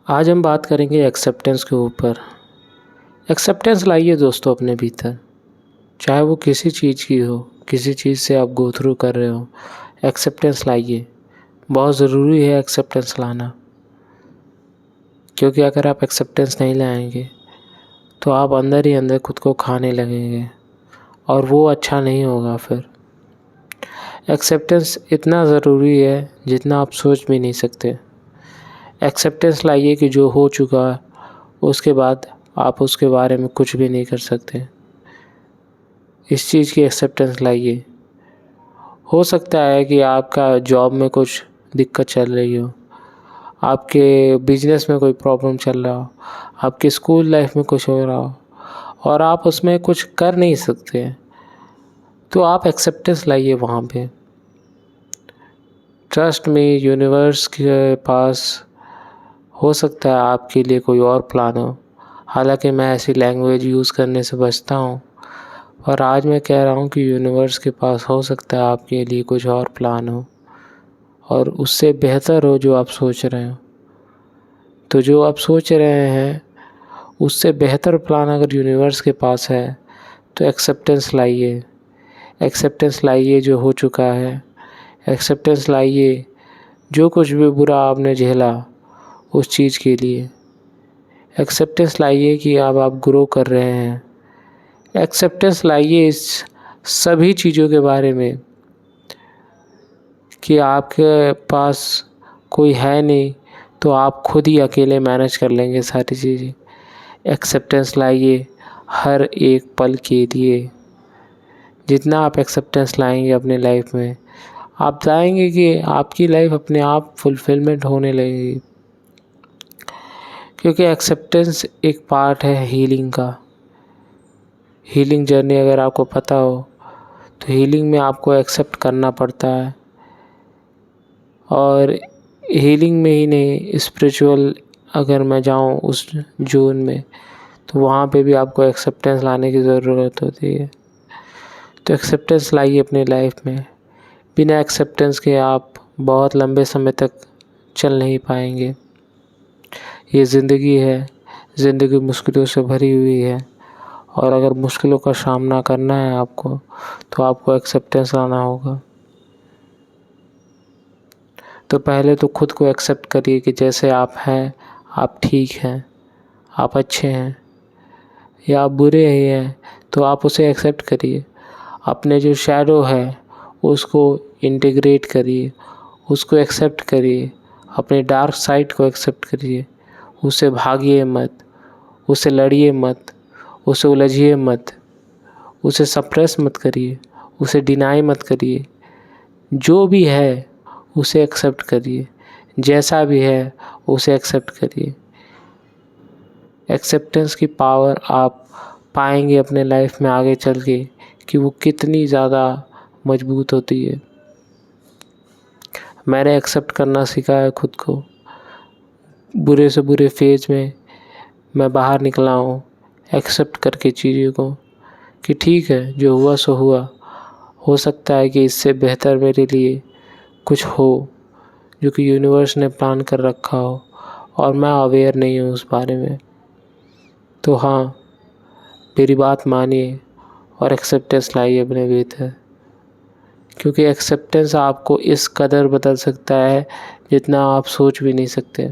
आज हम बात करेंगे एक्सेप्टेंस के ऊपर। एक्सेप्टेंस लाइए दोस्तों अपने भीतर, चाहे वो किसी चीज़ की हो, किसी चीज़ से आप गो थ्रू कर रहे हो, एक्सेप्टेंस लाइए। बहुत ज़रूरी है एक्सेप्टेंस लाना, क्योंकि अगर आप एक्सेप्टेंस नहीं लाएंगे तो आप अंदर ही अंदर खुद को खाने लगेंगे और वो अच्छा नहीं होगा। फिर एक्सेप्टेंस इतना ज़रूरी है जितना आप सोच भी नहीं सकते। एक्सेप्टेंस लाइए कि जो हो चुका है उसके बाद आप उसके बारे में कुछ भी नहीं कर सकते। इस चीज़ की एक्सेप्टेंस लाइए। हो सकता है कि आपका जॉब में कुछ दिक्कत चल रही हो, आपके बिजनेस में कोई प्रॉब्लम चल रहा हो, आपके स्कूल लाइफ में कुछ हो रहा हो और आप उसमें कुछ कर नहीं सकते, तो आप एक्सेप्टेंस लाइए वहाँ पे। ट्रस्ट में यूनिवर्स के पास हो सकता है आपके लिए कोई और प्लान हो। हालांकि मैं ऐसी लैंग्वेज यूज़ करने से बचता हूँ, और आज मैं कह रहा हूँ कि यूनिवर्स के पास हो सकता है आपके लिए कुछ और प्लान हो और उससे बेहतर हो जो आप सोच रहे हो। तो जो आप सोच रहे हैं उससे बेहतर प्लान अगर यूनिवर्स के पास है तो एक्सेप्टेंस लाइए। एक्सेप्टेंस लाइए जो हो चुका है। एक्सेप्टेंस लाइए जो कुछ भी बुरा आपने झेला उस चीज़ के लिए। एक्सेप्टेंस लाइए कि अब आप ग्रो कर रहे हैं। एक्सेप्टेंस लाइए इस सभी चीज़ों के बारे में कि आपके पास कोई है नहीं तो आप खुद ही अकेले मैनेज कर लेंगे सारी चीज़ें। एक्सेप्टेंस लाइए हर एक पल के लिए। जितना आप एक्सेप्टेंस लाएंगे अपने लाइफ में, आप चाहेंगे कि आपकी लाइफ अपने आप फुलफिलमेंट होने लगेगी, क्योंकि एक्सेप्टेंस एक पार्ट है हीलिंग का। हीलिंग जर्नी अगर आपको पता हो तो हीलिंग में आपको एक्सेप्ट करना पड़ता है, और हीलिंग में ही नहीं, स्पिरिचुअल अगर मैं जाऊं उस जोन में तो वहाँ पे भी आपको एक्सेप्टेंस लाने की ज़रूरत होती है। तो एक्सेप्टेंस लाइए अपनी लाइफ में। बिना एक्सेप्टेंस के आप बहुत लंबे समय तक चल नहीं पाएंगे। ये ज़िंदगी है, ज़िंदगी मुश्किलों से भरी हुई है, और अगर मुश्किलों का सामना करना है आपको तो आपको एक्सेप्टेंस लाना होगा। तो पहले तो खुद को एक्सेप्ट करिए कि जैसे आप हैं, आप ठीक हैं, आप अच्छे हैं, या आप बुरे ही हैं तो आप उसे एक्सेप्ट करिए। अपने जो शैडो है उसको इंटीग्रेट करिए, उसको एक्सेप्ट करिए। अपने डार्क साइड को एक्सेप्ट करिए, उससे भागिए मत, उससे लड़िए मत, उसे उलझिए मत, उसे सप्रेस मत करिए, उसे डिनाई मत करिए। जो भी है उसे एक्सेप्ट करिए, जैसा भी है उसे एक्सेप्ट करिए। एक्सेप्टेंस की पावर आप पाएंगे अपने लाइफ में आगे चल के कि वो कितनी ज़्यादा मजबूत होती है। मैंने एक्सेप्ट करना सीखा है खुद को। बुरे से बुरे फेज में मैं बाहर निकला हूँ, एक्सेप्ट करके चीज़ों को कि ठीक है जो हुआ सो हुआ। हो सकता है कि इससे बेहतर मेरे लिए कुछ हो जो कि यूनिवर्स ने प्लान कर रखा हो और मैं अवेयर नहीं हूँ उस बारे में। तो हाँ, मेरी बात मानिए और एक्सेप्टेंस लाइए अपने भीतर, क्योंकि एक्सेप्टेंस आपको इस कदर बदल सकता है जितना आप सोच भी नहीं सकते।